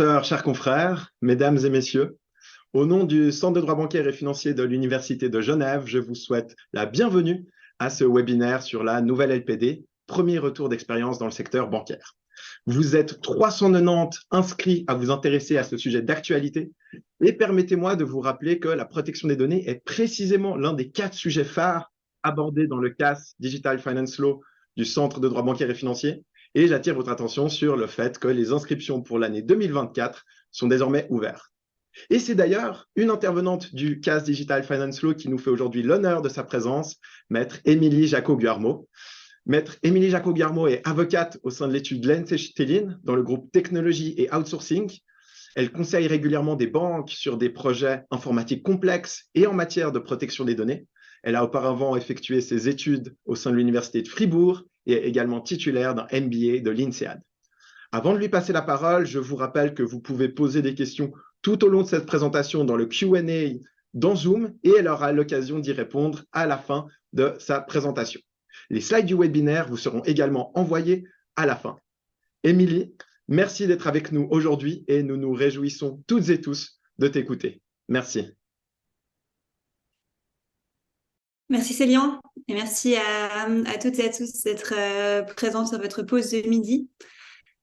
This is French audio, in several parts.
sœurs, chers confrères, mesdames et messieurs, au nom du Centre de droit bancaire et financier de l'Université de Genève, je vous souhaite la bienvenue à ce webinaire sur la nouvelle LPD, premier retour d'expérience dans le secteur bancaire. Vous êtes 390 inscrits à vous intéresser à ce sujet d'actualité et permettez-moi de vous rappeler que la protection des données est précisément l'un des 4 sujets phares abordés dans le CAS Digital Finance Law du Centre de droit bancaire et financier. Et j'attire votre attention sur le fait que les inscriptions pour l'année 2024 sont désormais ouvertes. Et c'est d'ailleurs une intervenante du CAS Digital Finance Law qui nous fait aujourd'hui l'honneur de sa présence, Maître Émilie Jacot-Guillermo. Maître Émilie Jacot-Guillermo est avocate au sein de l'étude Lenz-Stellin dans le groupe Technologie et Outsourcing. Elle conseille régulièrement des banques sur des projets informatiques complexes et en matière de protection des données. Elle a auparavant effectué ses études au sein de l'Université de Fribourg et est également titulaire d'un MBA de l'INSEAD. Avant de lui passer la parole, je vous rappelle que vous pouvez poser des questions tout au long de cette présentation dans le Q&A dans Zoom et elle aura l'occasion d'y répondre à la fin de sa présentation. Les slides du webinaire vous seront également envoyés à la fin. Émilie, merci d'être avec nous aujourd'hui et nous nous réjouissons toutes et tous de t'écouter. Merci. Merci Célian et merci à toutes et à tous d'être présents sur votre pause de midi.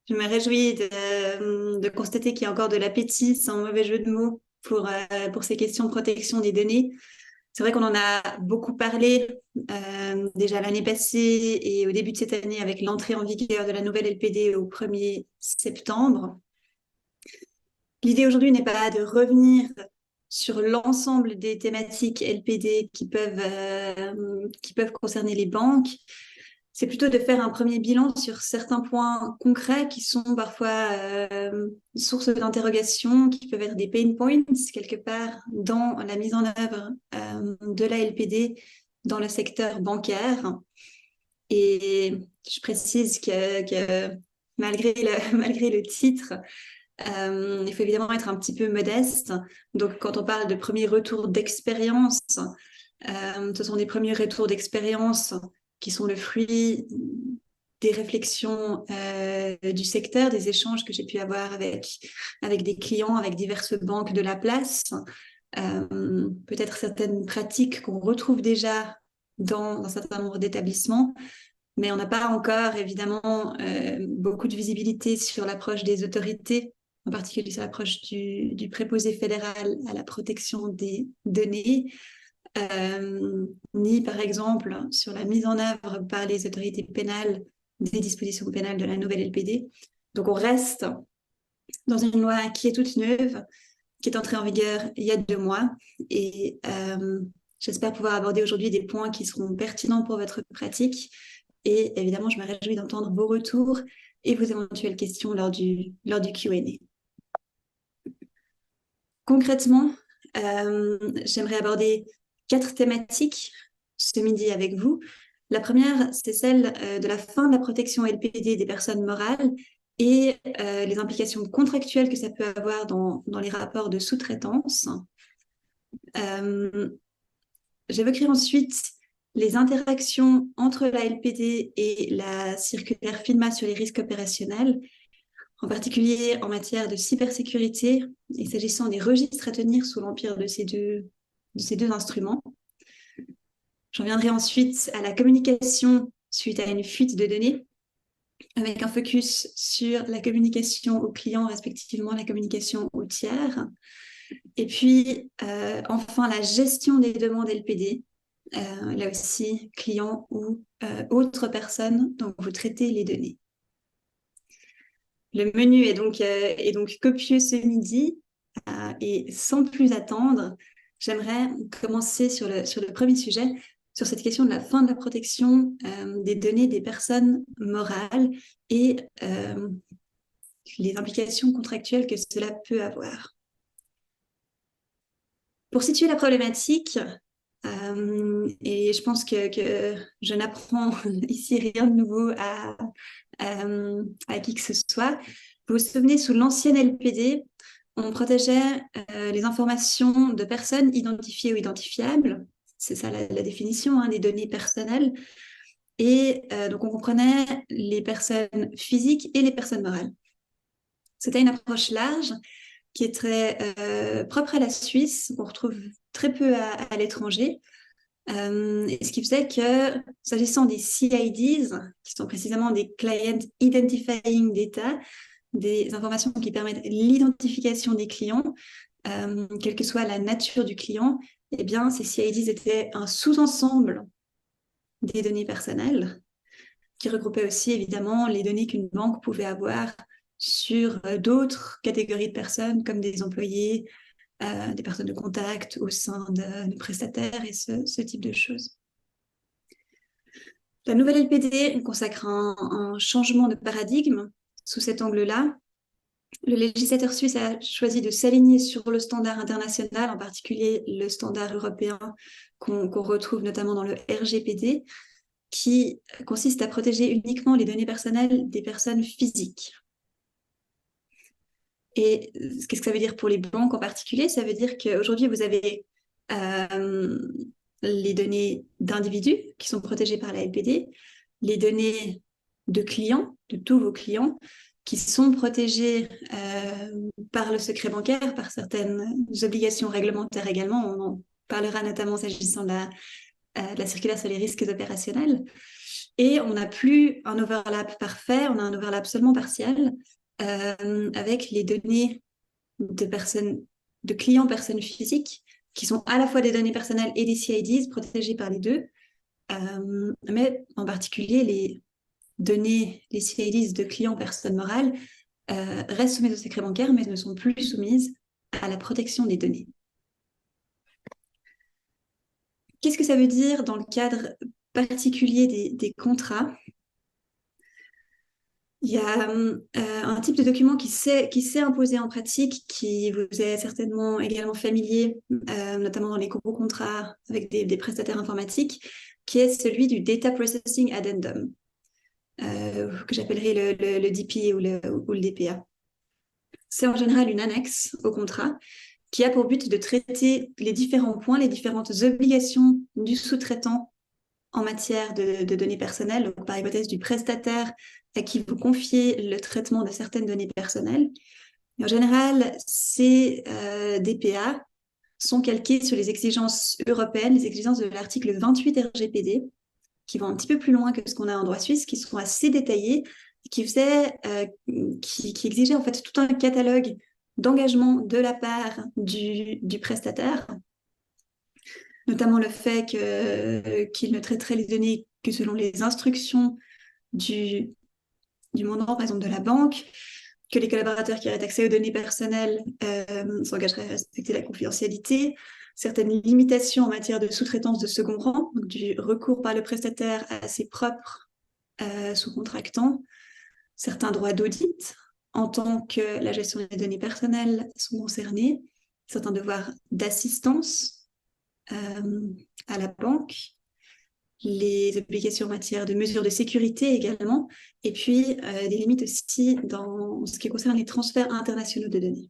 Je me réjouis de constater qu'il y a encore de l'appétit, sans mauvais jeu de mots, pour ces questions de protection des données. C'est vrai qu'on en a beaucoup parlé déjà l'année passée et au début de cette année avec l'entrée en vigueur de la nouvelle LPD au 1er septembre. L'idée aujourd'hui n'est pas de revenir sur l'ensemble des thématiques LPD qui peuvent concerner les banques. C'est plutôt de faire un premier bilan sur certains points concrets qui sont parfois sources d'interrogation, qui peuvent être des pain points quelque part dans la mise en œuvre de la LPD dans le secteur bancaire. Et je précise que malgré le titre, il faut évidemment être un petit peu modeste. Donc, quand on parle de premiers retours d'expérience, ce sont des premiers retours d'expérience qui sont le fruit des réflexions du secteur, des échanges que j'ai pu avoir avec des clients, avec diverses banques de la place, peut-être certaines pratiques qu'on retrouve déjà dans un certain nombre d'établissements, mais on n'a pas encore évidemment beaucoup de visibilité sur l'approche des autorités, en particulier sur l'approche du préposé fédéral à la protection des données, ni par exemple sur la mise en œuvre par les autorités pénales des dispositions pénales de la nouvelle LPD. Donc on reste dans une loi qui est toute neuve, qui est entrée en vigueur il y a 2 mois, et j'espère pouvoir aborder aujourd'hui des points qui seront pertinents pour votre pratique. Et évidemment, je me réjouis d'entendre vos retours et vos éventuelles questions lors du Q&A. Concrètement, j'aimerais aborder 4 thématiques ce midi avec vous. La première, c'est celle de la fin de la protection LPD des personnes morales et les implications contractuelles que ça peut avoir dans les rapports de sous-traitance. J'évoquerai ensuite les interactions entre la LPD et la circulaire FINMA sur les risques opérationnels, en particulier en matière de cybersécurité et s'agissant des registres à tenir sous l'empire de ces deux instruments. J'en viendrai ensuite à la communication suite à une fuite de données, avec un focus sur la communication aux clients, respectivement la communication aux tiers. Et puis, enfin, la gestion des demandes LPD, là aussi, clients ou autres personnes dont vous traitez les données. Le menu est donc copieux ce midi et sans plus attendre, j'aimerais commencer sur le premier sujet, sur cette question de la fin de la protection des données des personnes morales et les implications contractuelles que cela peut avoir. Pour situer la problématique, et je pense que je n'apprends ici rien de nouveau à qui que ce soit. Vous vous souvenez, sous l'ancienne LPD, on protégeait les informations de personnes identifiées ou identifiables. C'est ça la définition des données personnelles. Et donc, on comprenait les personnes physiques et les personnes morales. C'était une approche large qui est très propre à la Suisse, qu'on retrouve très peu à l'étranger. Et ce qui faisait que, s'agissant des CIDs, qui sont précisément des Client Identifying Data, des informations qui permettent l'identification des clients, quelle que soit la nature du client, eh bien, ces CIDs étaient un sous-ensemble des données personnelles, qui regroupait aussi évidemment les données qu'une banque pouvait avoir sur d'autres catégories de personnes, comme des employés, des personnes de contact au sein de prestataires et ce type de choses. La nouvelle LPD consacre un changement de paradigme sous cet angle-là. Le législateur suisse a choisi de s'aligner sur le standard international, en particulier le standard européen qu'on retrouve notamment dans le RGPD, qui consiste à protéger uniquement les données personnelles des personnes physiques. Et qu'est-ce que ça veut dire pour les banques en particulier? Ça veut dire qu'aujourd'hui, vous avez les données d'individus qui sont protégées par la LPD, les données de clients, de tous vos clients, qui sont protégées par le secret bancaire, par certaines obligations réglementaires également. On en parlera notamment s'agissant de la circulaire sur les risques opérationnels. Et on n'a plus un overlap parfait, on a un overlap seulement partiel avec les données de clients personnes physiques qui sont à la fois des données personnelles et des CIDs protégées par les deux, mais en particulier les données, les CIDs de clients personnes morales restent soumises au secret bancaire, mais ne sont plus soumises à la protection des données. Qu'est-ce que ça veut dire dans le cadre particulier des contrats? Il y a un type de document qui s'est imposé en pratique, qui vous est certainement également familier, notamment dans les gros contrats avec des prestataires informatiques, qui est celui du Data Processing Addendum, que j'appellerai le DPA ou le DPA. C'est en général une annexe au contrat qui a pour but de traiter les différents points, les différentes obligations du sous-traitant en matière de données personnelles, donc par hypothèse du prestataire à qui vous confiez le traitement de certaines données personnelles. Et en général, ces DPA sont calqués sur les exigences européennes, les exigences de l'article 28 RGPD, qui vont un petit peu plus loin que ce qu'on a en droit suisse, qui sont assez détaillées, qui exigeaient en fait tout un catalogue d'engagement de la part du prestataire, notamment le fait qu'il ne traiterait les données que selon les instructions du mandant, par exemple de la banque, que les collaborateurs qui auraient accès aux données personnelles s'engageraient à respecter la confidentialité, certaines limitations en matière de sous-traitance de second rang, donc du recours par le prestataire à ses propres sous-contractants, certains droits d'audit en tant que la gestion des données personnelles sont concernés, certains devoirs d'assistance à la banque, les obligations en matière de mesures de sécurité également, et puis des limites aussi dans ce qui concerne les transferts internationaux de données.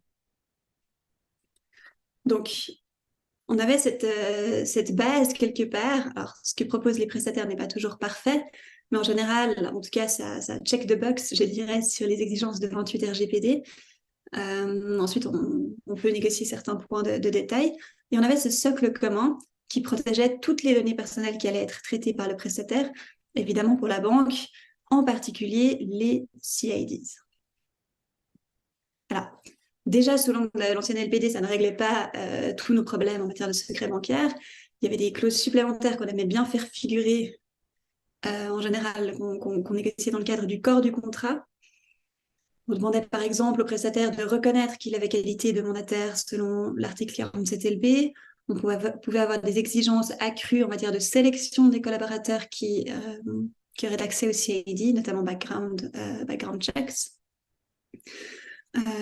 Donc, on avait cette base quelque part. Alors, ce que proposent les prestataires n'est pas toujours parfait, mais en général, en tout cas, ça check the box, je dirais, sur les exigences de 28 RGPD. Ensuite, on peut négocier certains points de détail. Et on avait ce socle commun qui protégeait toutes les données personnelles qui allaient être traitées par le prestataire, évidemment pour la banque, en particulier les CIDs. Alors, déjà, selon l'ancienne LPD, ça ne réglait pas tous nos problèmes en matière de secret bancaire. Il y avait des clauses supplémentaires qu'on aimait bien faire figurer, en général, qu'on négociait dans le cadre du corps du contrat. On demandait par exemple au prestataire de reconnaître qu'il avait qualité de mandataire selon l'article 47 LB. On pouvait avoir des exigences accrues en matière de sélection des collaborateurs qui auraient accès au CID, notamment background checks.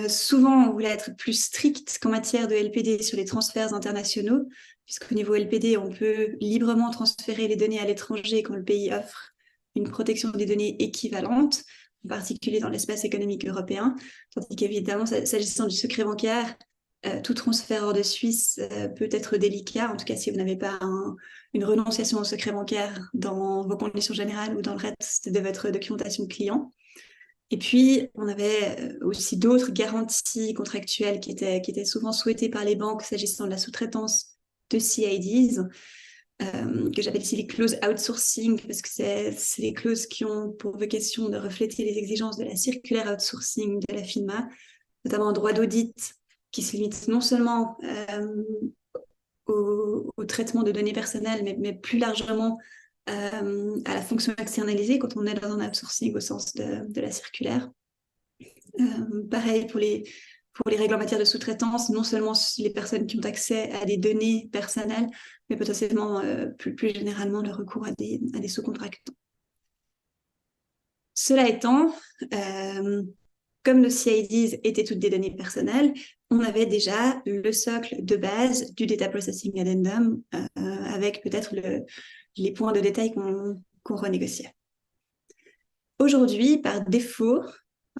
Souvent, on voulait être plus strict qu'en matière de LPD sur les transferts internationaux, puisqu'au niveau LPD, on peut librement transférer les données à l'étranger quand le pays offre une protection des données équivalente, en particulier dans l'espace économique européen, tandis qu'évidemment, s'agissant du secret bancaire, tout transfert hors de Suisse peut être délicat, en tout cas si vous n'avez pas une renonciation au secret bancaire dans vos conditions générales ou dans le reste de votre documentation client. Et puis, on avait aussi d'autres garanties contractuelles qui étaient souvent souhaitées par les banques s'agissant de la sous-traitance de CIDs, que j'appelle ici les clauses outsourcing, parce que c'est les clauses qui ont pour vocation de refléter les exigences de la circulaire outsourcing de la FINMA, notamment en droit d'audit, qui se limite non seulement au traitement de données personnelles, mais plus largement à la fonction externalisée quand on est dans un outsourcing au sens de la circulaire. Pareil pour les règles en matière de sous-traitance, non seulement les personnes qui ont accès à des données personnelles, mais potentiellement plus généralement le recours à des sous-contractants. Cela étant, comme nos CIDs étaient toutes des données personnelles, on avait déjà le socle de base du Data Processing Addendum avec peut-être les points de détail qu'on renégociait. Aujourd'hui, par défaut,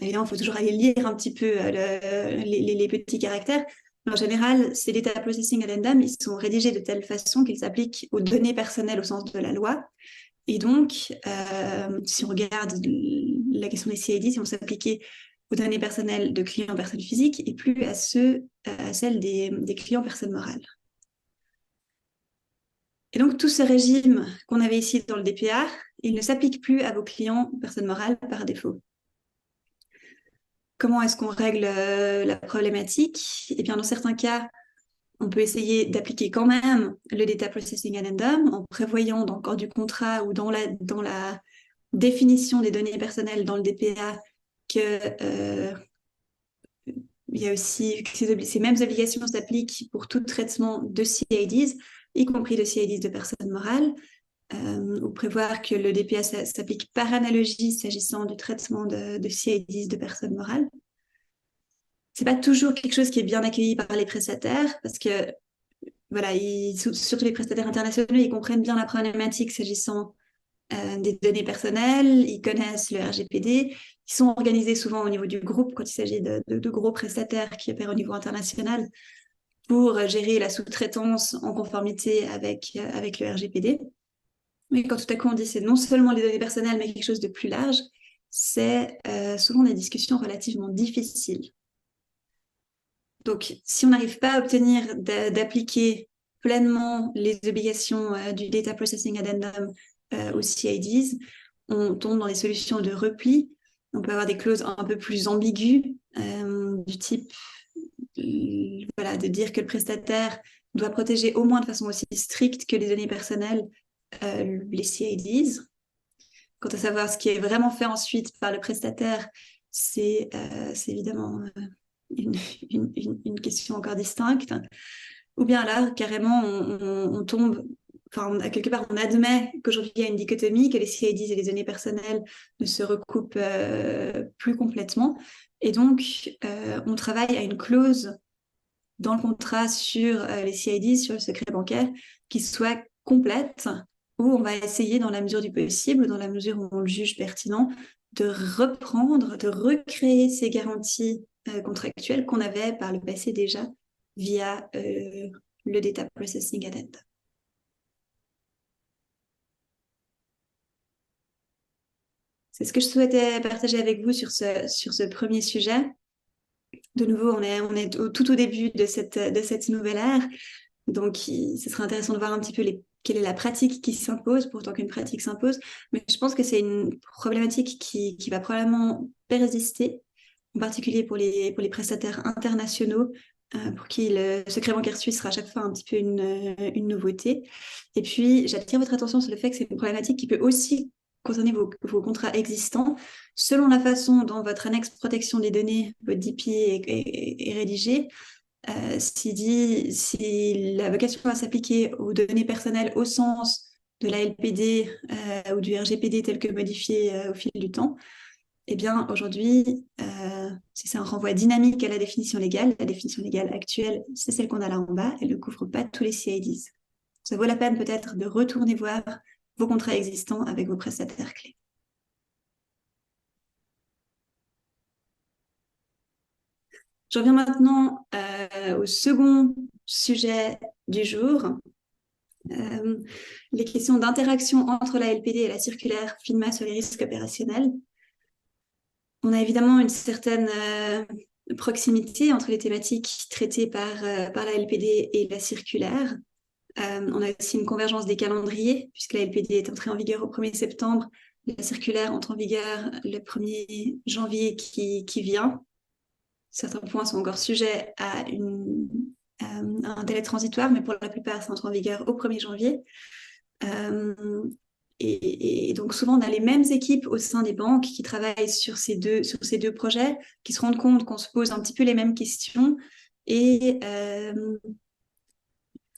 évidemment, il faut toujours aller lire un petit peu les petits caractères, mais en général, ces Data Processing Addendum, ils sont rédigés de telle façon qu'ils s'appliquent aux données personnelles au sens de la loi. Et donc, si on regarde la question des CID, si on s'appliquait aux données personnelles de clients personnes physiques et plus à celles des clients personnes morales. Et donc, tout ce régime qu'on avait ici dans le DPA, il ne s'applique plus à vos clients personnes morales par défaut. Comment est-ce qu'on règle la problématique? Eh bien, dans certains cas, on peut essayer d'appliquer quand même le Data Processing Addendum en prévoyant dans le corps du contrat ou dans la définition des données personnelles dans le DPA que il y a aussi que ces mêmes obligations s'appliquent pour tout traitement de CIDs, y compris de CIDs de personnes morales, ou prévoir que le DPA s'applique par analogie s'agissant du traitement de CIDs de personnes morales. C'est pas toujours quelque chose qui est bien accueilli par les prestataires parce que voilà, surtout les prestataires internationaux, ils comprennent bien la problématique s'agissant des données personnelles, ils connaissent le RGPD, ils sont organisés souvent au niveau du groupe quand il s'agit de gros prestataires qui opèrent au niveau international pour gérer la sous-traitance en conformité avec le RGPD. Mais quand tout à coup on dit c'est non seulement les données personnelles mais quelque chose de plus large, c'est souvent des discussions relativement difficiles. Donc, si on n'arrive pas à obtenir d'appliquer pleinement les obligations du Data Processing Addendum aux CIDs, on tombe dans des solutions de repli. On peut avoir des clauses un peu plus ambiguës, du type voilà, de dire que le prestataire doit protéger au moins de façon aussi stricte que les données personnelles les CIDs. Quant à savoir ce qui est vraiment fait ensuite par le prestataire, c'est évidemment une question encore distincte. Ou bien là, carrément, on tombe, enfin, quelque part, on admet qu'aujourd'hui, il y a une dichotomie, que les CIDs et les données personnelles ne se recoupent plus complètement. Et donc, on travaille à une clause dans le contrat sur les CIDs, sur le secret bancaire, qui soit complète, où on va essayer, dans la mesure du possible, dans la mesure où on le juge pertinent, de reprendre, de recréer ces garanties contractuelles qu'on avait par le passé déjà via le Data Processing Addendum. C'est ce que je souhaitais partager avec vous sur ce premier sujet. De nouveau, on est tout au début de cette nouvelle ère. Donc, ce serait intéressant de voir un petit peu quelle est la pratique qui s'impose, pour autant qu'une pratique s'impose. Mais je pense que c'est une problématique qui va probablement persister, en particulier pour les prestataires internationaux, pour qui le secret bancaire suisse sera à chaque fois un petit peu une nouveauté. Et puis, j'attire votre attention sur le fait que c'est une problématique qui peut aussi concerner vos contrats existants, selon la façon dont votre annexe protection des données, votre DP, est rédigée. Si la vocation va s'appliquer aux données personnelles au sens de la LPD ou du RGPD tel que modifié au fil du temps, eh bien aujourd'hui, si c'est un renvoi dynamique à la définition légale actuelle, c'est celle qu'on a là en bas, elle ne couvre pas tous les CIDs. Ça vaut la peine peut-être de retourner voir vos contrats existants avec vos prestataires clés. Je reviens maintenant au second sujet du jour, les questions d'interaction entre la LPD et la circulaire FINMA sur les risques opérationnels. On a évidemment une certaine proximité entre les thématiques traitées par la LPD et la circulaire. On a aussi une convergence des calendriers, puisque la LPD est entrée en vigueur au 1er septembre. La circulaire entre en vigueur le 1er janvier qui vient. Certains points sont encore sujets à un délai transitoire, mais pour la plupart, ça entre en vigueur au 1er janvier. Et donc, souvent, on a les mêmes équipes au sein des banques qui travaillent sur ces deux projets, qui se rendent compte qu'on se pose un petit peu les mêmes questions et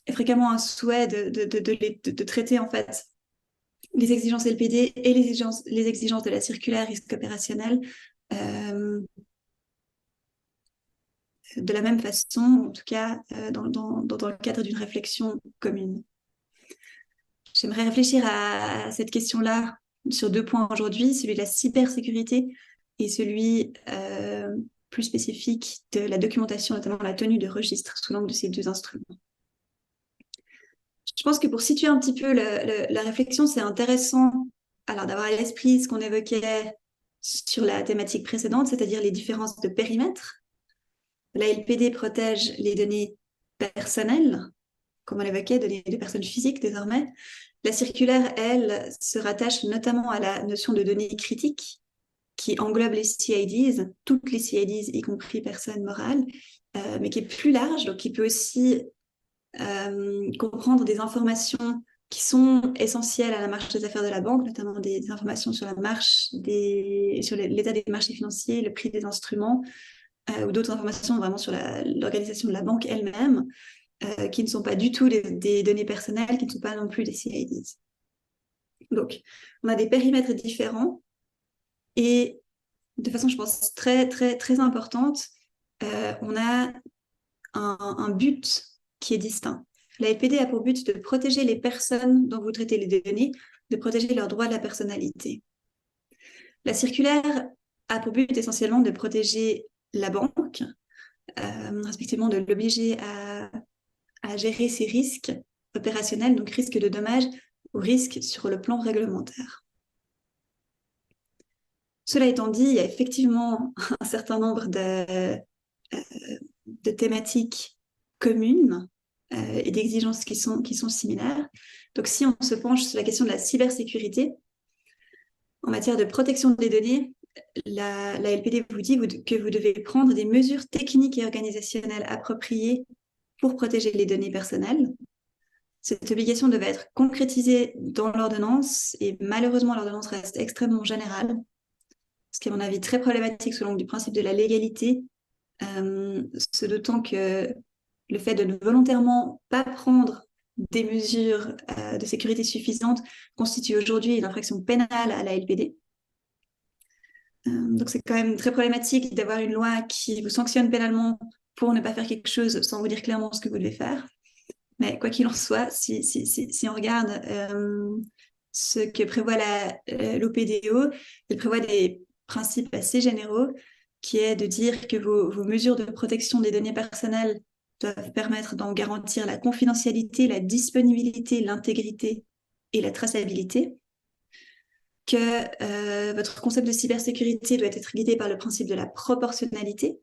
fréquemment un souhait de traiter, en fait, les exigences LPD et les exigences de la circulaire risque opérationnel de la même façon, en tout cas dans le cadre d'une réflexion commune. J'aimerais réfléchir à cette question-là sur 2 points aujourd'hui, celui de la cybersécurité et celui plus spécifique de la documentation, notamment la tenue de registres sous l'angle de ces 2 instruments. Je pense que pour situer un petit peu la réflexion, c'est intéressant d'avoir à l'esprit ce qu'on évoquait sur la thématique précédente, c'est-à-dire les différences de périmètre. La LPD protège les données personnelles, comme on l'évoquait, données de personnes physiques désormais. La circulaire, elle, se rattache notamment à la notion de données critiques, qui englobe les CIDs, toutes les CIDs, y compris personnes morales, mais qui est plus large, donc qui peut aussi comprendre des informations qui sont essentielles à la marche des affaires de la banque, notamment des informations sur la marche sur l'état des marchés financiers, le prix des instruments, ou d'autres informations vraiment sur l'organisation de la banque elle-même, qui ne sont pas du tout des données personnelles, qui ne sont pas non plus des CIDs. Donc, on a des périmètres différents et de façon, je pense, très, très, très importante, on a un but qui est distinct. La LPD a pour but de protéger les personnes dont vous traitez les données, de protéger leurs droits de la personnalité. La circulaire a pour but essentiellement de protéger la banque, respectivement de l'obliger à gérer ses risques opérationnels, donc risque de dommages ou risques sur le plan réglementaire. Cela étant dit, il y a effectivement un certain nombre de thématiques communes et d'exigences qui sont similaires. Donc, si on se penche sur la question de la cybersécurité, en matière de protection des données, la LPD vous dit que vous devez prendre des mesures techniques et organisationnelles appropriées pour protéger les données personnelles. Cette obligation devait être concrétisée dans l'ordonnance et malheureusement, l'ordonnance reste extrêmement générale, ce qui est à mon avis très problématique selon du principe de la légalité, ce d'autant que le fait de ne volontairement pas prendre des mesures de sécurité suffisantes constitue aujourd'hui une infraction pénale à la LPD. Donc c'est quand même très problématique d'avoir une loi qui vous sanctionne pénalement pour ne pas faire quelque chose sans vous dire clairement ce que vous devez faire. Mais quoi qu'il en soit, si on regarde ce que prévoit l'OPDO, elle prévoit des principes assez généraux, qui est de dire que vos mesures de protection des données personnelles doivent permettre d'en garantir la confidentialité, la disponibilité, l'intégrité et la traçabilité, que votre concept de cybersécurité doit être guidé par le principe de la proportionnalité.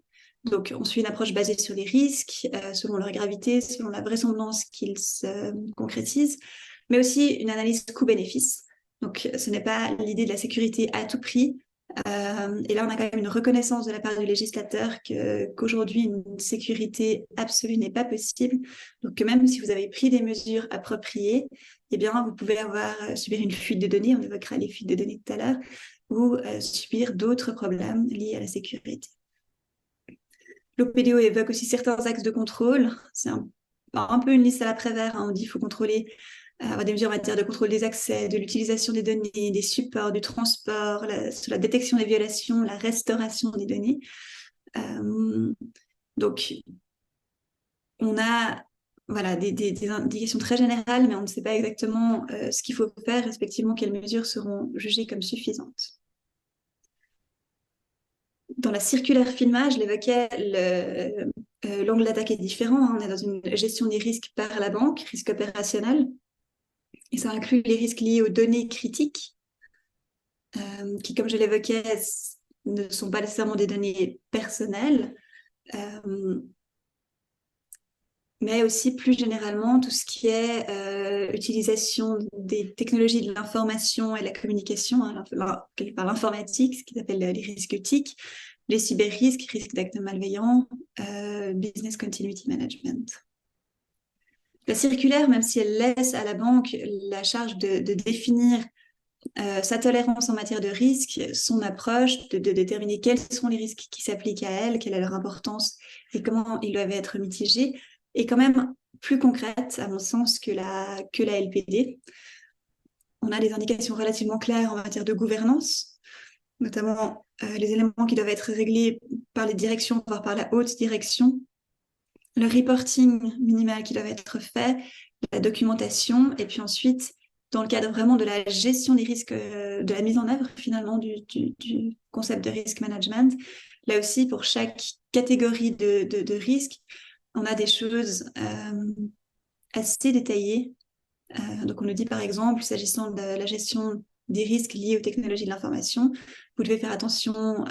Donc, on suit une approche basée sur les risques, selon leur gravité, selon la vraisemblance qu'ils se concrétisent, mais aussi une analyse coût-bénéfice. Donc, ce n'est pas l'idée de la sécurité à tout prix. Et là, on a quand même une reconnaissance de la part du législateur qu'aujourd'hui, une sécurité absolue n'est pas possible. Donc, que même si vous avez pris des mesures appropriées, eh bien, vous pouvez subir une fuite de données, on évoquera les fuites de données tout à l'heure, ou subir d'autres problèmes liés à la sécurité. L'OPDO évoque aussi certains axes de contrôle. C'est un peu une liste à la Prévert. On dit qu'il faut contrôler des mesures en matière de contrôle des accès, de l'utilisation des données, des supports, du transport, sur la détection des violations, la restauration des données. Donc, on a des indications très générales, mais on ne sait pas exactement ce qu'il faut faire, respectivement quelles mesures seront jugées comme suffisantes. Dans la circulaire FINMA, je l'évoquais, l'angle d'attaque est différent. On est dans une gestion des risques par la banque, risque opérationnel. Et ça inclut les risques liés aux données critiques, qui, comme je l'évoquais, ne sont pas nécessairement des données personnelles, mais aussi plus généralement tout ce qui est utilisation des technologies de l'information et de la communication, hein, par l'informatique, ce qu'ils appellent les risques éthiques, les cyber-risques, risques d'actes malveillants, business continuity management. La circulaire, même si elle laisse à la banque la charge de définir sa tolérance en matière de risque, son approche, de déterminer quels sont les risques qui s'appliquent à elle, quelle est leur importance et comment ils doivent être mitigés, est quand même plus concrète, à mon sens, que la LPD. On a des indications relativement claires en matière de gouvernance, notamment les éléments qui doivent être réglés par les directions, voire par la haute direction, le reporting minimal qui doit être fait, la documentation, et puis ensuite, dans le cadre vraiment de la gestion des risques, de la mise en œuvre finalement du concept de risk management, là aussi, pour chaque catégorie de risques, on a des choses assez détaillées. Donc, on nous dit par exemple, s'agissant de la gestion des risques liés aux technologies de l'information, vous devez faire attention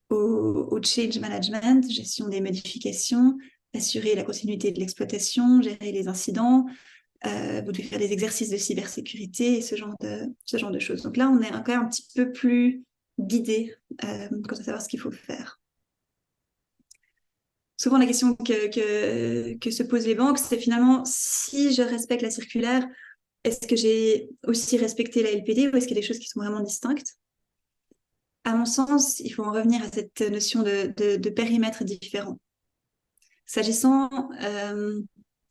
au change management, gestion des modifications, assurer la continuité de l'exploitation, gérer les incidents. Vous devez faire des exercices de cybersécurité et ce genre de choses. Donc là, on est quand même un petit peu plus guidé quant à savoir ce qu'il faut faire. Souvent, la question que se posent les banques, c'est finalement, si je respecte la circulaire, est-ce que j'ai aussi respecté la LPD ou est-ce qu'il y a des choses qui sont vraiment distinctes? À mon sens, il faut en revenir à cette notion de périmètre différent. S'agissant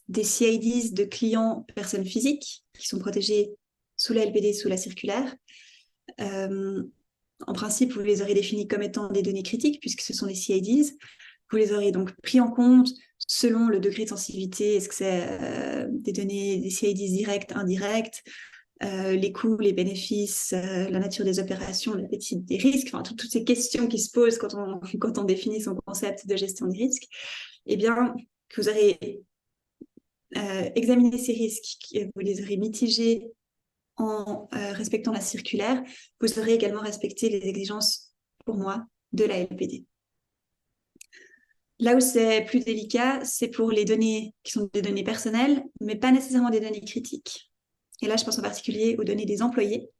des CIDs de clients personnes physiques qui sont protégés sous la LPD, sous la circulaire, en principe, vous les aurez définis comme étant des données critiques puisque ce sont des CIDs. Vous les aurez donc pris en compte selon le degré de sensibilité. Est-ce que c'est des données, des CIDs directes, indirectes, les coûts, les bénéfices, la nature des opérations, l'appétit des risques, enfin toutes ces questions qui se posent quand on définit son concept de gestion des risques, eh bien, que vous aurez examiné ces risques, vous les aurez mitigés en respectant la circulaire, vous aurez également respecté les exigences, pour moi, de la LPD. Là où c'est plus délicat, c'est pour les données qui sont des données personnelles, mais pas nécessairement des données critiques. Et là, je pense en particulier aux données des employés,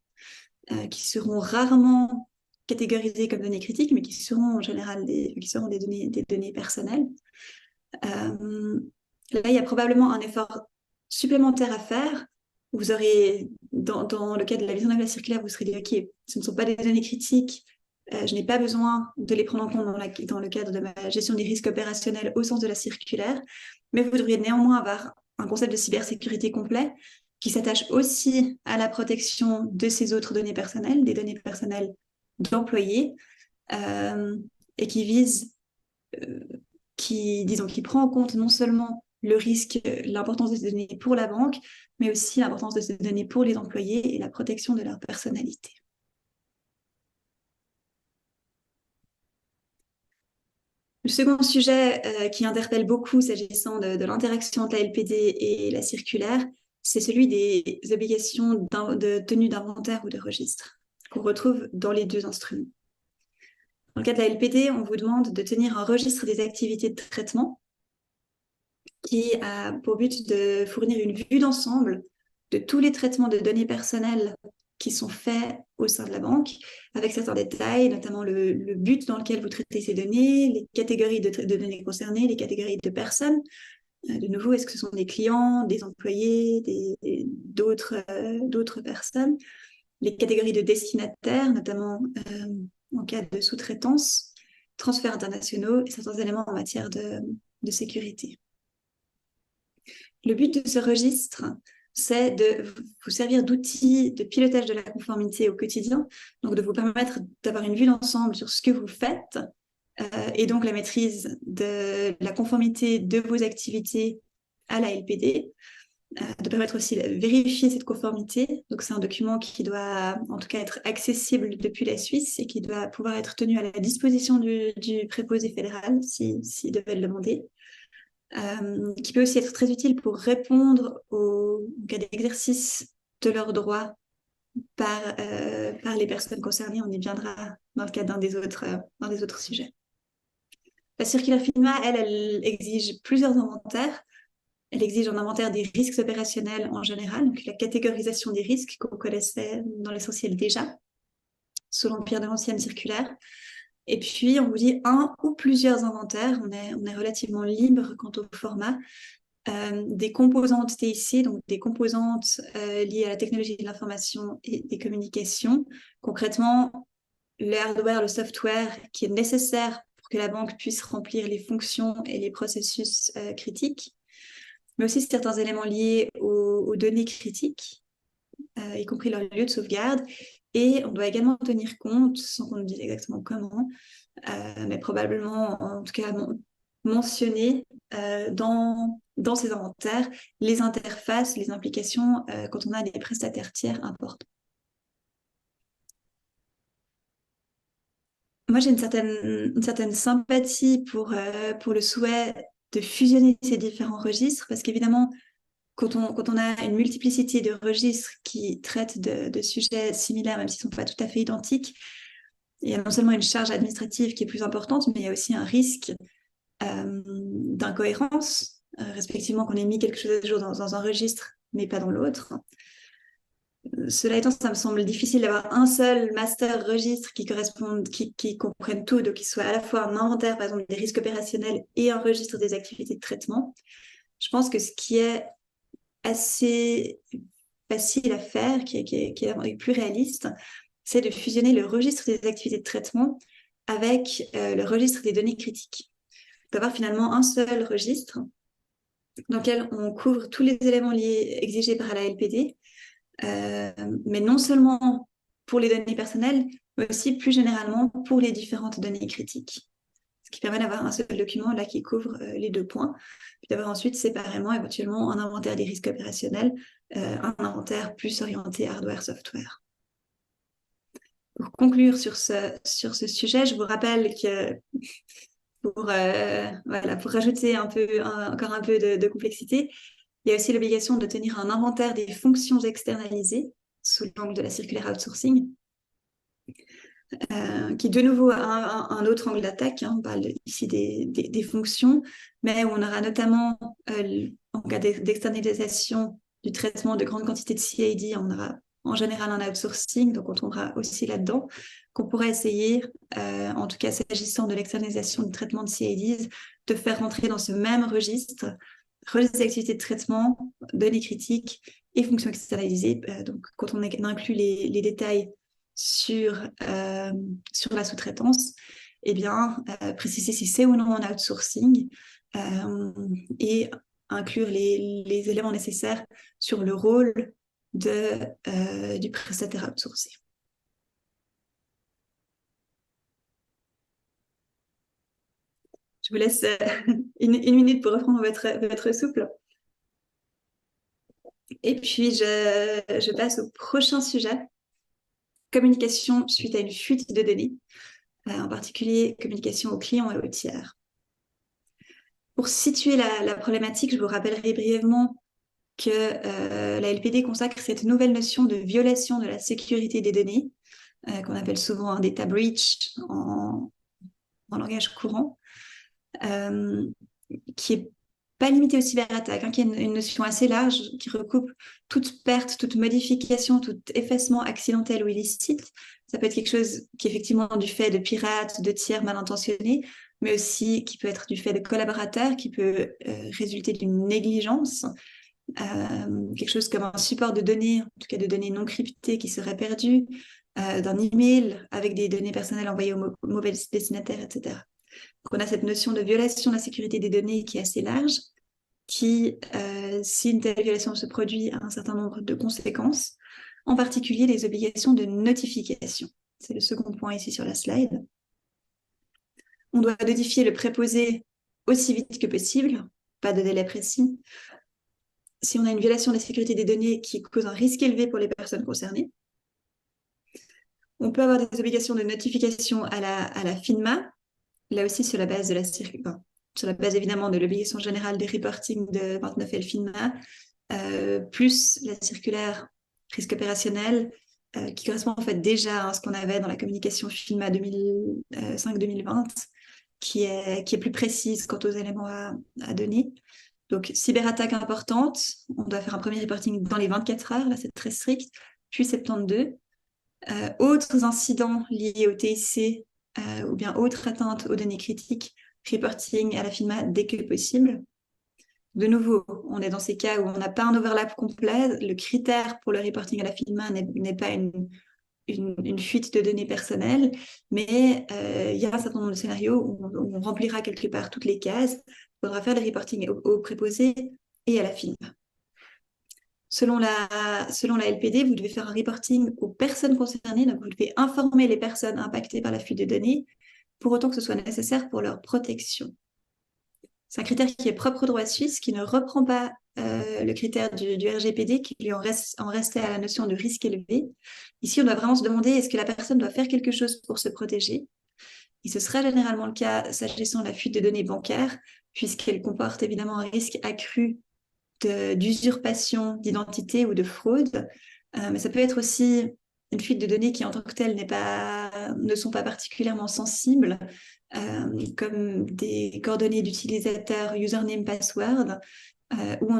qui seront rarement catégorisées comme données critiques, mais qui seront en général des données personnelles. Là, il y a probablement un effort supplémentaire à faire. Vous aurez, dans le cadre de la vision de la circulaire, vous serez dit, OK, ce ne sont pas des données critiques, je n'ai pas besoin de les prendre en compte dans le cadre de ma gestion des risques opérationnels au sens de la circulaire, mais vous devriez néanmoins avoir un concept de cybersécurité complet qui s'attache aussi à la protection de ces autres données personnelles, des données personnelles d'employés, et qui vise, qui prend en compte non seulement le risque, l'importance de ces données pour la banque, mais aussi l'importance de ces données pour les employés et la protection de leur personnalité. Le second sujet qui interpelle beaucoup s'agissant de l'interaction entre la LPD et la circulaire, c'est celui des obligations de tenue d'inventaire ou de registre qu'on retrouve dans les deux instruments. Dans le cas de la LPD, on vous demande de tenir un registre des activités de traitement qui a pour but de fournir une vue d'ensemble de tous les traitements de données personnelles qui sont faits au sein de la banque, avec certains détails, notamment le but dans lequel vous traitez ces données, les catégories de données concernées, les catégories de personnes. De nouveau, est-ce que ce sont des clients, des employés, d'autres personnes, les catégories de destinataires, notamment en cas de sous-traitance, transferts internationaux et certains éléments en matière de sécurité. Le but de ce registre, c'est de vous servir d'outil de pilotage de la conformité au quotidien, donc de vous permettre d'avoir une vue d'ensemble sur ce que vous faites et donc la maîtrise de la conformité de vos activités à la LPD, de permettre aussi de vérifier cette conformité. Donc c'est un document qui doit en tout cas être accessible depuis la Suisse et qui doit pouvoir être tenu à la disposition du préposé fédéral s'il devait le demander. Qui peut aussi être très utile pour répondre aux cas d'exercice de leurs droits par les personnes concernées. On y viendra dans le cadre dans des autres sujets. La circulaire FINMA, elle exige plusieurs inventaires. Elle exige un inventaire des risques opérationnels en général, donc la catégorisation des risques qu'on connaissait dans l'essentiel déjà, sous l'empire de l'ancienne circulaire. Et puis, on vous dit un ou plusieurs inventaires. On est relativement libre quant au format. Des composantes TIC, donc des composantes liées à la technologie de l'information et des communications. Concrètement, le hardware, le software qui est nécessaire pour que la banque puisse remplir les fonctions et les processus critiques, mais aussi certains éléments liés aux données critiques, y compris leur lieu de sauvegarde. Et on doit également tenir compte, sans qu'on nous dise exactement comment, mais probablement, en tout cas, mentionner dans ces inventaires les interfaces, les implications quand on a des prestataires tiers importants. Moi, j'ai une certaine sympathie pour le souhait de fusionner ces différents registres, parce qu'évidemment, quand on a une multiplicité de registres qui traitent de sujets similaires, même s'ils ne sont pas tout à fait identiques, il y a non seulement une charge administrative qui est plus importante, mais il y a aussi un risque d'incohérence, respectivement qu'on ait mis quelque chose à jour dans un registre, mais pas dans l'autre. Cela étant, ça me semble difficile d'avoir un seul master registre qui comprenne tout, donc qui soit à la fois un inventaire, par exemple, des risques opérationnels et un registre des activités de traitement. Je pense que ce qui est assez facile à faire, qui est plus réaliste, c'est de fusionner le registre des activités de traitement avec le registre des données critiques. D'avoir finalement un seul registre dans lequel on couvre tous les éléments exigés par la LPD, mais non seulement pour les données personnelles, mais aussi plus généralement pour les différentes données critiques. Ce qui permet d'avoir un seul document là qui couvre les deux points, puis d'avoir ensuite séparément éventuellement un inventaire des risques opérationnels, un inventaire plus orienté hardware-software. Pour conclure sur ce sujet, je vous rappelle que pour rajouter encore un peu de complexité, il y a aussi l'obligation de tenir un inventaire des fonctions externalisées sous l'angle de la circulaire outsourcing, qui de nouveau a un autre angle d'attaque. On parle ici des fonctions, mais où on aura notamment, en cas d'externalisation du traitement de grandes quantités de CID, on aura en général un outsourcing, donc on tombera aussi là-dedans, qu'on pourrait essayer, en tout cas s'agissant de l'externalisation du traitement de CIDs, de faire rentrer dans ce même registre des activités de traitement, données critiques et fonctions externalisées. Donc, quand on inclut les détails sur la sous-traitance, eh bien, préciser si c'est ou non un outsourcing et inclure les éléments nécessaires sur le rôle du prestataire outsourcé. Je vous laisse une minute pour reprendre votre souffle. Et puis, je passe au prochain sujet. Communication suite à une fuite de données, en particulier communication aux clients et aux tiers. Pour situer la problématique, je vous rappellerai brièvement que la LPD consacre cette nouvelle notion de violation de la sécurité des données, qu'on appelle souvent un data breach en langage courant, qui est pas limité aux cyberattaques, qui est une notion assez large, qui recoupe toute perte, toute modification, tout effacement accidentel ou illicite. Ça peut être quelque chose qui est effectivement du fait de pirates, de tiers mal intentionnés, mais aussi qui peut être du fait de collaborateurs, qui peut résulter d'une négligence, quelque chose comme un support de données, en tout cas de données non cryptées qui serait perdu, d'un email avec des données personnelles envoyées aux mauvais destinataires, etc. Donc, on a cette notion de violation de la sécurité des données qui est assez large, qui, si une telle violation se produit, a un certain nombre de conséquences, en particulier les obligations de notification. C'est le second point ici sur la slide. On doit notifier le préposé aussi vite que possible, pas de délai précis, si on a une violation de la sécurité des données qui cause un risque élevé pour les personnes concernées. On peut avoir des obligations de notification à la FINMA, là aussi sur la base de sur la base évidemment de l'obligation générale de reporting de 29L FINMA, plus la circulaire risque opérationnel qui correspond en fait déjà à ce qu'on avait dans la communication FINMA 2005-2020, qui est plus précise quant aux éléments à donner. Donc, cyberattaque importante, on doit faire un premier reporting dans les 24 heures, là c'est très strict, puis 72. Autres incidents liés au TIC ou bien autres atteintes aux données critiques, reporting à la FINMA dès que possible. De nouveau, on est dans ces cas où on n'a pas un overlap complet. Le critère pour le reporting à la FINMA n'est pas une fuite de données personnelles, mais il y a un certain nombre de scénarios où on remplira quelque part toutes les cases. Il faudra faire le reporting au préposé et à la FINMA. Selon la LPD, vous devez faire un reporting aux personnes concernées, donc vous devez informer les personnes impactées par la fuite de données, pour autant que ce soit nécessaire pour leur protection. C'est un critère qui est propre au droit suisse, qui ne reprend pas le critère du RGPD, qui lui en restait à la notion de risque élevé. Ici, on doit vraiment se demander, est-ce que la personne doit faire quelque chose pour se protéger? Et ce sera généralement le cas s'agissant de la fuite de données bancaires, puisqu'elle comporte évidemment un risque accru d'usurpation d'identité ou de fraude. Mais ça peut être aussi une fuite de données qui, en tant que telle, ne sont pas particulièrement sensibles, comme des coordonnées d'utilisateurs, username, password, où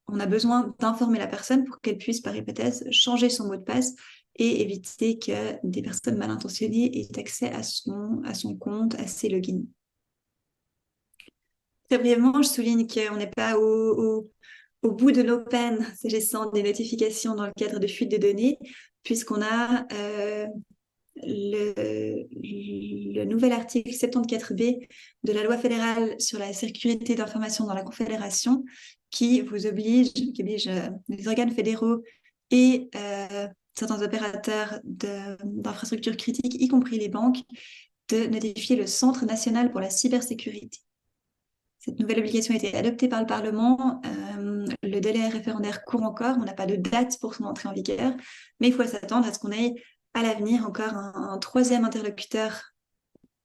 on a besoin d'informer la personne pour qu'elle puisse, par hypothèse, changer son mot de passe et éviter que des personnes mal intentionnées aient accès à son compte, à ses logins. Très brièvement, je souligne qu'on n'est pas au bout de nos peines s'agissant des notifications dans le cadre de fuite de données, puisqu'on a le nouvel article 74B de la loi fédérale sur la sécurité d'information dans la Confédération qui oblige les organes fédéraux et certains opérateurs d'infrastructures critiques, y compris les banques, de notifier le Centre national pour la cybersécurité. Cette nouvelle obligation a été adoptée par le Parlement. Le délai référendaire court encore. On n'a pas de date pour son entrée en vigueur, mais il faut s'attendre à ce qu'on ait à l'avenir encore un troisième interlocuteur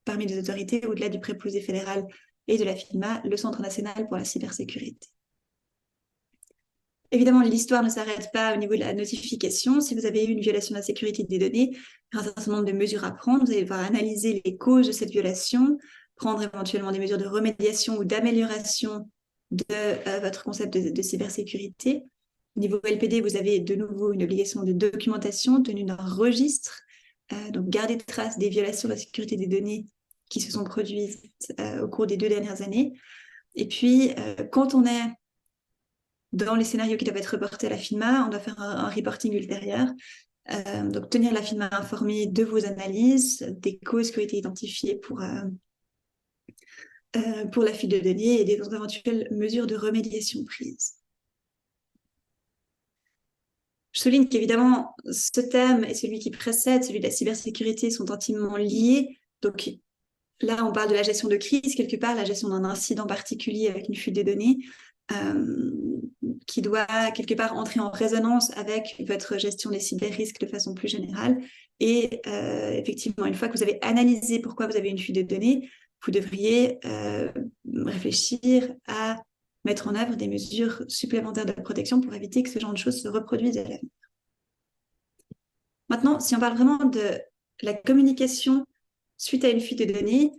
parmi les autorités au-delà du préposé fédéral et de la FINMA, le Centre national pour la cybersécurité. Évidemment, l'histoire ne s'arrête pas au niveau de la notification. Si vous avez eu une violation de la sécurité des données, il y a un certain nombre de mesures à prendre. Vous allez devoir analyser les causes de cette violation, prendre éventuellement des mesures de remédiation ou d'amélioration de votre concept de cybersécurité. Au niveau LPD, vous avez de nouveau une obligation de documentation tenue d'un registre, donc garder trace des violations de la sécurité des données qui se sont produites au cours des 2 dernières années. Et puis, quand on est dans les scénarios qui doivent être reportés à la FINMA, on doit faire un reporting ultérieur. Donc, tenir la FINMA informée de vos analyses, des causes qui ont été identifiées pour la fuite de données et des éventuelles mesures de remédiation prises. Je souligne qu'évidemment, ce thème et celui qui précède, celui de la cybersécurité, sont intimement liés. Donc là, on parle de la gestion de crise, quelque part, la gestion d'un incident particulier avec une fuite de données, qui doit quelque part entrer en résonance avec votre gestion des cyber-risques de façon plus générale. Et effectivement, une fois que vous avez analysé pourquoi vous avez une fuite de données, vous devriez réfléchir à mettre en œuvre des mesures supplémentaires de protection pour éviter que ce genre de choses se reproduisent à l'avenir. Maintenant, si on parle vraiment de la communication suite à une fuite de données,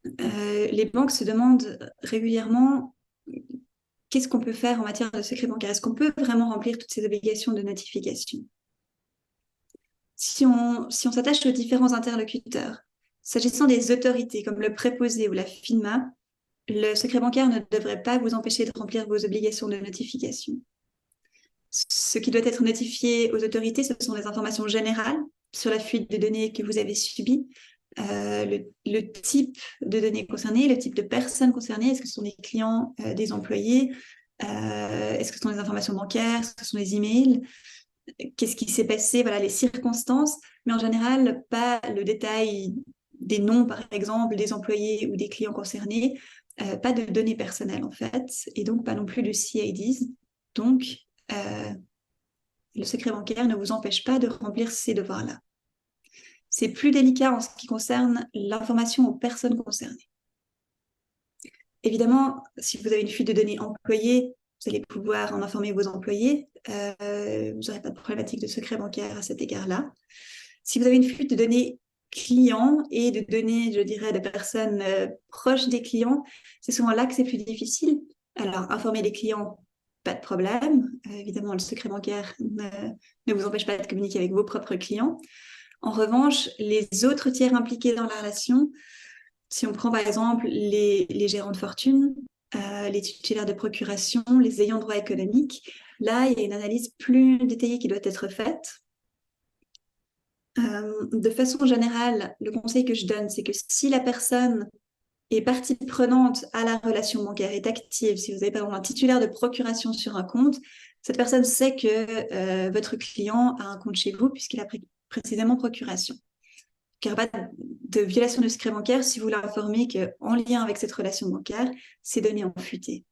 les banques se demandent régulièrement qu'est-ce qu'on peut faire en matière de secret bancaire. Est-ce qu'on peut vraiment remplir toutes ces obligations de notification? Si on s'attache aux différents interlocuteurs, s'agissant des autorités comme le préposé ou la FINMA, le secret bancaire ne devrait pas vous empêcher de remplir vos obligations de notification. Ce qui doit être notifié aux autorités, ce sont les informations générales sur la fuite de données que vous avez subie, le type de données concernées, le type de personnes concernées, est-ce que ce sont des clients, des employés, est-ce que ce sont des informations bancaires, est-ce que ce sont des emails, qu'est-ce qui s'est passé, voilà, les circonstances, mais en général, pas le détail des noms, par exemple, des employés ou des clients concernés, pas de données personnelles en fait, et donc pas non plus de CIDs. Donc, le secret bancaire ne vous empêche pas de remplir ces devoirs-là. C'est plus délicat en ce qui concerne l'information aux personnes concernées. Évidemment, si vous avez une fuite de données employée, vous allez pouvoir en informer vos employés. Vous n'aurez pas de problématique de secret bancaire à cet égard-là. Si vous avez une fuite de données clients et de données, je dirais, de personnes proches des clients, c'est souvent là que c'est plus difficile. Alors, informer les clients, pas de problème. Évidemment, le secret bancaire ne vous empêche pas de communiquer avec vos propres clients. En revanche, les autres tiers impliqués dans la relation, si on prend par exemple les gérants de fortune, les titulaires de procuration, les ayants droit économiques, là, il y a une analyse plus détaillée qui doit être faite. De façon générale, le conseil que je donne, c'est que si la personne est partie prenante à la relation bancaire, est active, si vous avez par exemple un titulaire de procuration sur un compte, cette personne sait que votre client a un compte chez vous puisqu'il a pris précisément procuration. Il n'y aura pas de violation de secret bancaire si vous l'informez qu'en lien avec cette relation bancaire, ces données ont fuité.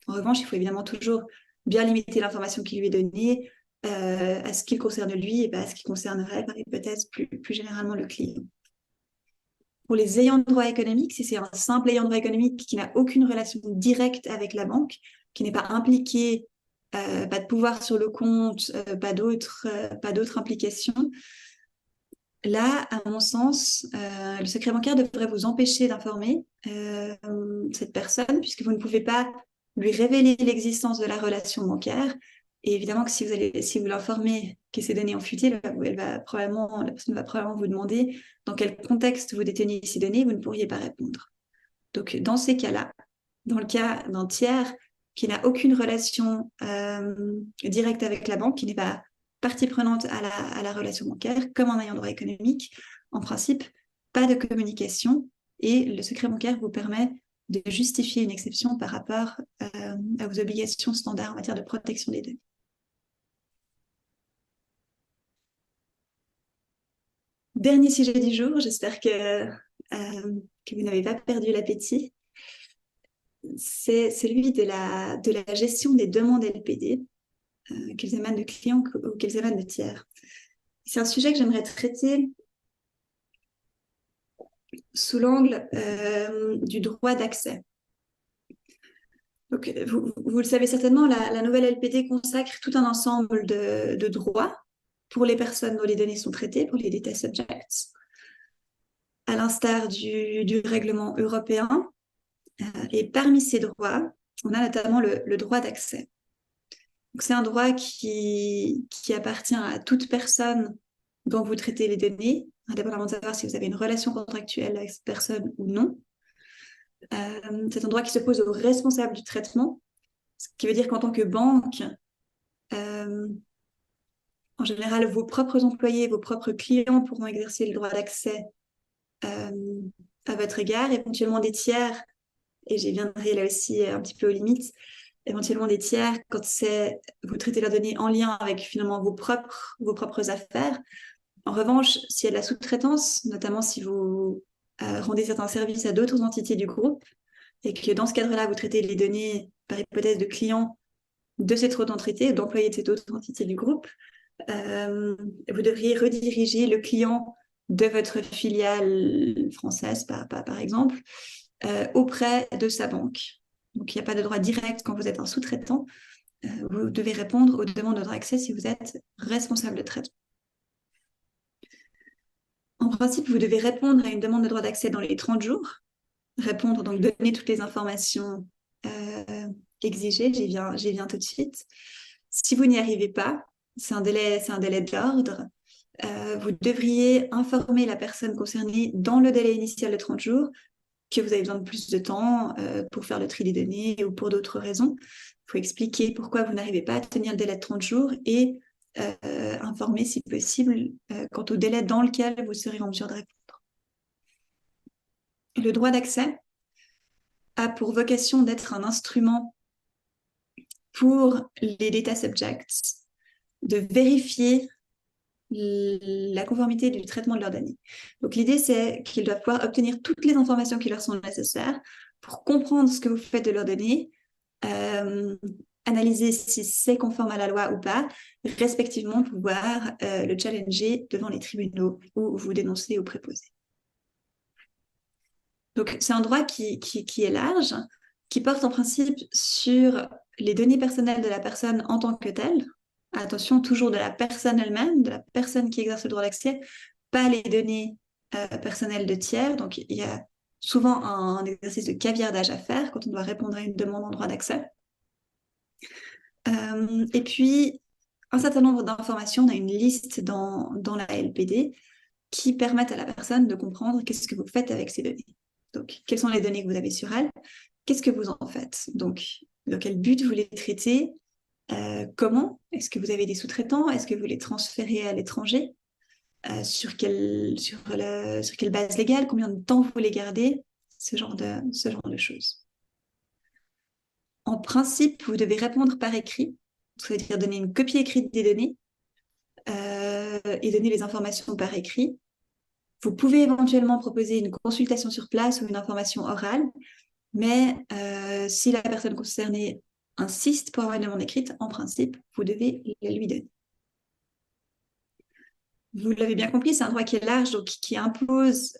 En revanche, il faut évidemment toujours bien limiter l'information qui lui est donnée à ce qui concerne lui et pas à ce qui concernerait peut-être plus généralement le client. Pour les ayants de droit économique, si c'est un simple ayant de droit économique qui n'a aucune relation directe avec la banque, qui n'est pas impliqué, pas de pouvoir sur le compte, pas d'autres implications, là, à mon sens, le secret bancaire devrait vous empêcher d'informer cette personne puisque vous ne pouvez pas lui révéler l'existence de la relation bancaire. Et évidemment que si vous l'informez que ces données ont fuité, la personne va probablement vous demander dans quel contexte vous détenez ces données, vous ne pourriez pas répondre. Donc, dans ces cas-là, dans le cas d'un tiers qui n'a aucune relation directe avec la banque, qui n'est pas partie prenante à la relation bancaire, comme un ayant droit économique, en principe, pas de communication et le secret bancaire vous permet de justifier une exception par rapport à vos obligations standards en matière de protection des données. Dernier sujet du jour, j'espère que vous n'avez pas perdu l'appétit. C'est celui de la gestion des demandes LPD, qu'elles émanent de clients ou qu'elles émanent de tiers. C'est un sujet que j'aimerais traiter sous l'angle du droit d'accès. Donc, vous le savez certainement, la nouvelle LPD consacre tout un ensemble de droits pour les personnes dont les données sont traitées, pour les data subjects, à l'instar du règlement européen. Et parmi ces droits, on a notamment le droit d'accès. C'est un droit qui appartient à toute personne dont vous traitez les données, indépendamment de savoir si vous avez une relation contractuelle avec cette personne ou non. C'est un droit qui s'oppose au responsable du traitement, ce qui veut dire qu'en tant que banque, en général, vos propres employés, vos propres clients pourront exercer le droit d'accès à votre égard, éventuellement des tiers, et j'y viendrai là aussi un petit peu aux limites, éventuellement des tiers quand vous traitez leurs données en lien avec finalement vos propres affaires. En revanche, s'il y a de la sous-traitance, notamment si vous rendez certains services à d'autres entités du groupe, et que dans ce cadre-là, vous traitez les données par hypothèse de clients de cette autre entité, d'employés de cette autre entité du groupe, vous devriez rediriger le client de votre filiale française, par exemple, auprès de sa banque. Donc, il n'y a pas de droit direct quand vous êtes un sous-traitant. Vous devez répondre aux demandes de droit d'accès si vous êtes responsable de traitement. En principe, vous devez répondre à une demande de droit d'accès dans les 30 jours. Répondre, donc donner toutes les informations exigées. J'y viens tout de suite. Si vous n'y arrivez pas, c'est un délai de l'ordre. Vous devriez informer la personne concernée dans le délai initial de 30 jours que vous avez besoin de plus de temps pour faire le tri des données ou pour d'autres raisons. Il faut expliquer pourquoi vous n'arrivez pas à tenir le délai de 30 jours et informer, si possible, quant au délai dans lequel vous serez en mesure de répondre. Le droit d'accès a pour vocation d'être un instrument pour les data subjects de vérifier la conformité du traitement de leurs données. Donc l'idée, c'est qu'ils doivent pouvoir obtenir toutes les informations qui leur sont nécessaires pour comprendre ce que vous faites de leurs données, analyser si c'est conforme à la loi ou pas, respectivement pouvoir le challenger devant les tribunaux ou vous dénoncer ou préposer. Donc c'est un droit qui est large. qui porte en principe sur les données personnelles de la personne en tant que telle. Attention, toujours de la personne elle-même, de la personne qui exerce le droit d'accès, pas les données personnelles de tiers. Donc, il y a souvent un exercice de caviardage à faire quand on doit répondre à une demande en droit d'accès. Et puis, un certain nombre d'informations, on a une liste dans la LPD qui permettent à la personne de comprendre qu'est-ce que vous faites avec ces données. Donc, quelles sont les données que vous avez sur elle? Qu'est-ce que vous en faites? Donc, dans quel but vous les traitez? Comment? Est-ce que vous avez des sous-traitants? Est-ce que vous les transférez à l'étranger? Sur quelle base légale? Combien de temps vous les gardez? Ce genre de choses. En principe, vous devez répondre par écrit, c'est-à-dire donner une copie écrite des données et donner les informations par écrit. Vous pouvez éventuellement proposer une consultation sur place ou une information orale, mais si la personne concernée insiste pour avoir une demande écrite, en principe, vous devez la lui donner. Vous l'avez bien compris, c'est un droit qui est large, donc qui impose,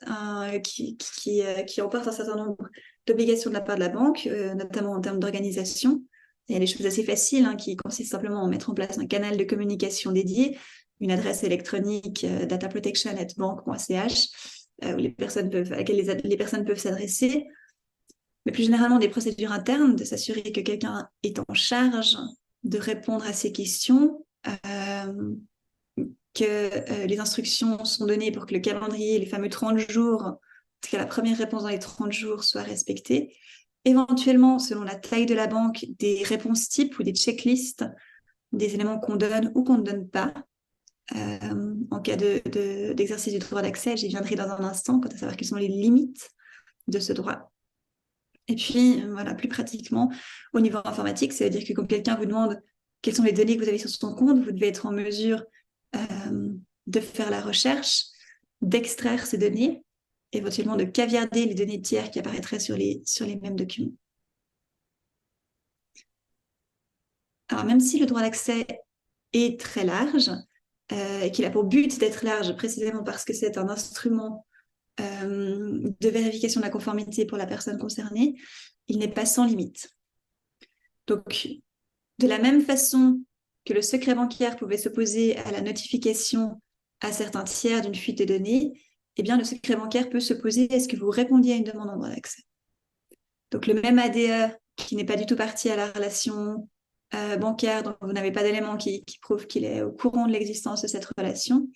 qui emporte un certain nombre d'obligations de la part de la banque, notamment en termes d'organisation. Il y a des choses assez faciles qui consistent simplement à mettre en place un canal de communication dédié, une adresse électronique dataprotection@banque.ch à laquelle les personnes peuvent s'adresser. Mais plus généralement, des procédures internes, de s'assurer que quelqu'un est en charge de répondre à ces questions, que les instructions sont données pour que le calendrier, les fameux 30 jours, en tout cas la première réponse dans les 30 jours, soit respectée. Éventuellement, selon la taille de la banque, des réponses types ou des checklists, des éléments qu'on donne ou qu'on ne donne pas. En cas d'exercice du droit d'accès, j'y viendrai dans un instant, quant à savoir quelles sont les limites de ce droit. Et puis, voilà, plus pratiquement, au niveau informatique, ça veut dire que quand quelqu'un vous demande quelles sont les données que vous avez sur son compte, vous devez être en mesure de faire la recherche, d'extraire ces données, éventuellement de caviarder les données tiers qui apparaîtraient sur les mêmes documents. Alors, même si le droit d'accès est très large, et qu'il a pour but d'être large précisément parce que c'est un instrument de vérification de la conformité pour la personne concernée, il n'est pas sans limite. Donc, de la même façon que le secret bancaire pouvait s'opposer à la notification à certains tiers d'une fuite de données, eh bien, le secret bancaire peut s'opposer à ce que vous répondiez à une demande en droit d'accès. Donc, le même ADE qui n'est pas du tout parti à la relation bancaire, donc vous n'avez pas d'éléments qui prouvent qu'il est au courant de l'existence de cette relation,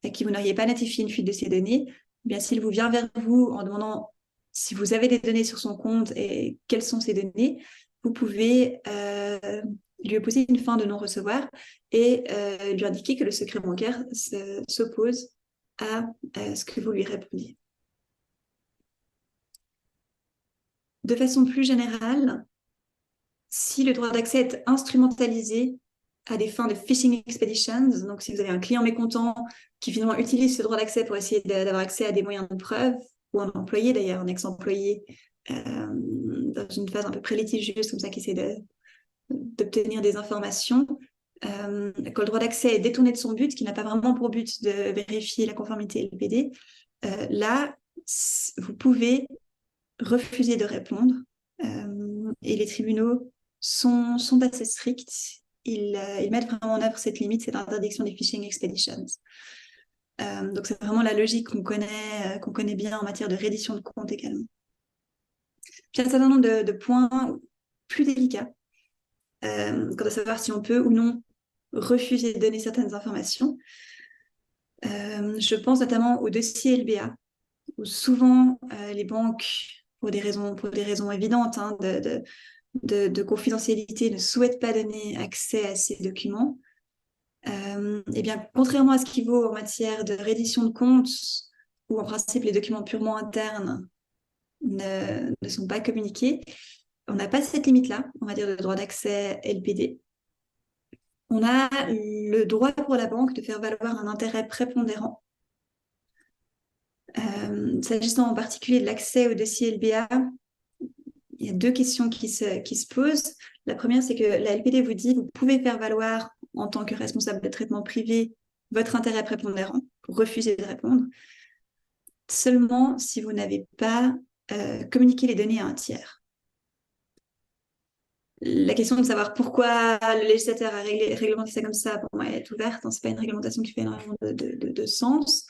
et que vous n'auriez pas notifié une fuite de ces données, eh bien, s'il vous vient vers vous en demandant si vous avez des données sur son compte et quelles sont ces données, vous pouvez lui opposer une fin de non-recevoir et lui indiquer que le secret bancaire s'oppose à ce que vous lui répondiez. De façon plus générale, si le droit d'accès est instrumentalisé à des fins de phishing expeditions, donc si vous avez un client mécontent qui finalement utilise ce droit d'accès pour essayer d'avoir accès à des moyens de preuve, ou un employé d'ailleurs, un ex-employé, dans une phase un peu pré-litigieuse comme ça, qui essaie d'obtenir des informations, quand le droit d'accès est détourné de son but, qui n'a pas vraiment pour but de vérifier la conformité LPD, là, vous pouvez refuser de répondre, et les tribunaux sont assez stricts. Ils mettent vraiment en œuvre cette limite, cette interdiction des phishing expeditions. Donc, c'est vraiment la logique qu'on connaît bien en matière de reddition de comptes également. Puis, il y a un certain nombre de points plus délicats quant à savoir si on peut ou non refuser de donner certaines informations. Je pense notamment au dossier LBA, où souvent les banques, pour des raisons évidentes de confidentialité, ne souhaitent pas donner accès à ces documents. Eh bien, contrairement à ce qui vaut en matière de reddition de comptes, où en principe les documents purement internes ne sont pas communiqués, on n'a pas cette limite-là, on va dire, de droit d'accès LPD. On a le droit pour la banque de faire valoir un intérêt prépondérant. S'agissant en particulier de l'accès au dossier LBA, il y a deux questions qui se posent. La première, c'est que la LPD vous dit vous pouvez faire valoir en tant que responsable de traitement privé votre intérêt prépondérant pour refuser de répondre, seulement si vous n'avez pas communiqué les données à un tiers. La question de savoir pourquoi le législateur a réglementé ça comme ça, pour moi, est ouverte. Hein, ce n'est pas une réglementation qui fait énormément de sens.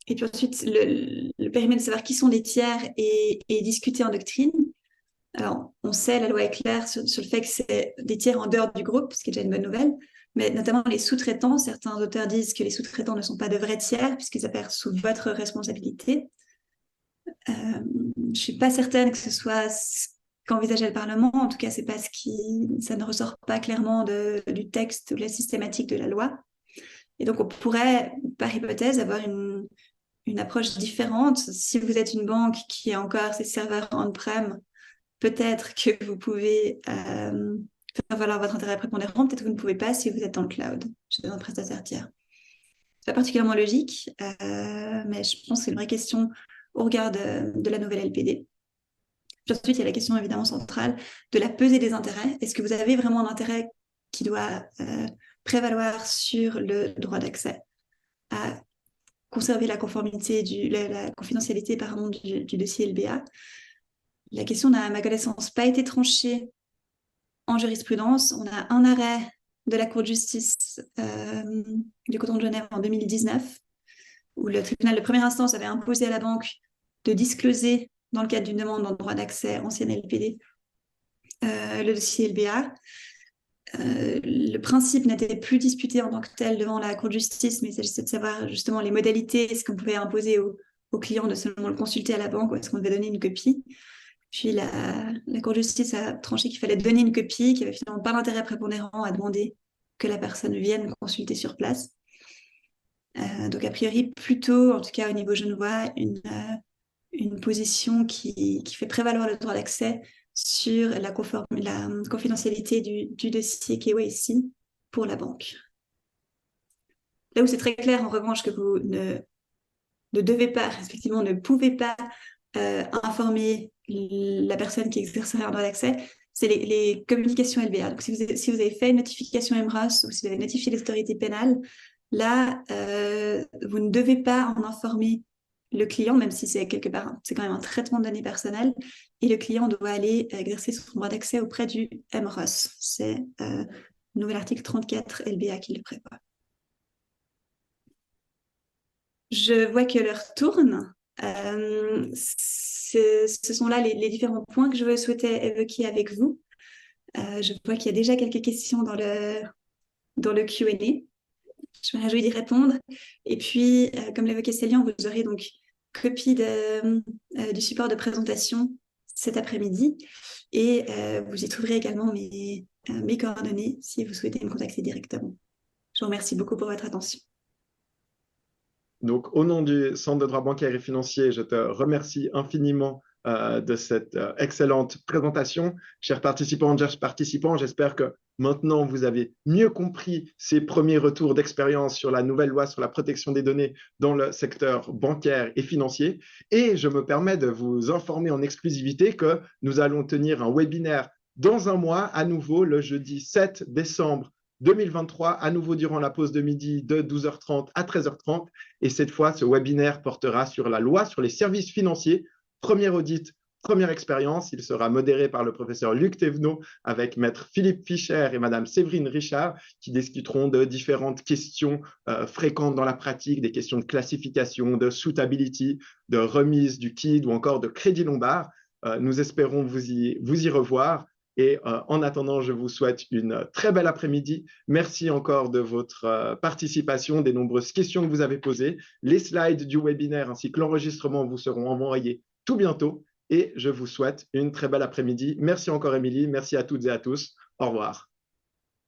Et puis ensuite, le périmètre de savoir qui sont les tiers est discuté en doctrine. Alors, on sait, la loi est claire sur le fait que c'est des tiers en dehors du groupe, ce qui est déjà une bonne nouvelle, mais notamment les sous-traitants. Certains auteurs disent que les sous-traitants ne sont pas de vrais tiers, puisqu'ils opèrent sous votre responsabilité. Je ne suis pas certaine que ce soit ce qu'envisageait le Parlement. En tout cas, c'est pas ça ne ressort pas clairement du texte ou de la systématique de la loi. Et donc, on pourrait, par hypothèse, avoir une approche différente. Si vous êtes une banque qui a encore ses serveurs on-prem, peut-être que vous pouvez faire valoir votre intérêt prépondérant, peut-être que vous ne pouvez pas si vous êtes dans le cloud, chez un prestataire tiers. C'est pas particulièrement logique, mais je pense que c'est une vraie question au regard de la nouvelle LPD. Puis ensuite, il y a la question évidemment centrale de la pesée des intérêts. Est-ce que vous avez vraiment un intérêt qui doit prévaloir sur le droit d'accès à conserver la conformité, la confidentialité du dossier LBA? La question n'a, à ma connaissance, pas été tranchée en jurisprudence. On a un arrêt de la Cour de justice du canton de Genève en 2019, où le tribunal de première instance avait imposé à la banque de discloser, dans le cadre d'une demande en droit d'accès ancienne LPD, le dossier LBA. Le principe n'était plus disputé en tant que tel devant la Cour de justice, mais il s'agissait de savoir justement les modalités, est-ce qu'on pouvait imposer au client de seulement le consulter à la banque ou est-ce qu'on devait donner une copie. Puis la Cour de justice a tranché qu'il fallait donner une copie, qu'il n'y avait finalement pas d'intérêt prépondérant à demander que la personne vienne consulter sur place. Donc a priori, plutôt, en tout cas au niveau genevois, une position qui fait prévaloir le droit d'accès sur la confidentialité du dossier KYC pour la banque. Là où c'est très clair, en revanche, que vous ne devez pas, respectivement, ne pouvez pas informer la personne qui exercerait un droit d'accès, c'est les communications LBA. Donc, si vous avez fait une notification MROS ou si vous avez notifié les autorités pénales, là, vous ne devez pas en informer le client, même si c'est quelque part, c'est quand même un traitement de données personnelles, et le client doit aller exercer son droit d'accès auprès du MROS. C'est le nouvel article 34 LBA qui le prévoit. Je vois que l'heure tourne. Ce sont là les différents points que je souhaitais évoquer avec vous. Je vois qu'il y a déjà quelques questions dans le Q&A. Je me réjouis d'y répondre. Et puis, comme l'évoquait Célian, vous aurez donc copie du support de présentation cet après-midi. Et vous y trouverez également mes coordonnées si vous souhaitez me contacter directement. Je vous remercie beaucoup pour votre attention. Donc, au nom du Centre de droit bancaire et financier, je te remercie infiniment de cette excellente présentation. Chers participants, j'espère que maintenant vous avez mieux compris ces premiers retours d'expérience sur la nouvelle loi sur la protection des données dans le secteur bancaire et financier. Et je me permets de vous informer en exclusivité que nous allons tenir un webinaire dans un mois, à nouveau le jeudi 7 décembre 2023, à nouveau durant la pause de midi de 12h30 à 13h30. Et cette fois, ce webinaire portera sur la loi sur les services financiers. Premier audit, première expérience. Il sera modéré par le professeur Luc Thévenot avec maître Philippe Fischer et madame Séverine Richard qui discuteront de différentes questions fréquentes dans la pratique, des questions de classification, de suitability, de remise du KID ou encore de crédit lombard. Nous espérons vous y revoir. Et en attendant, je vous souhaite une très belle après-midi. Merci encore de votre participation, des nombreuses questions que vous avez posées. Les slides du webinaire ainsi que l'enregistrement vous seront envoyés tout bientôt. Et je vous souhaite une très belle après-midi. Merci encore, Émilie. Merci à toutes et à tous. Au revoir.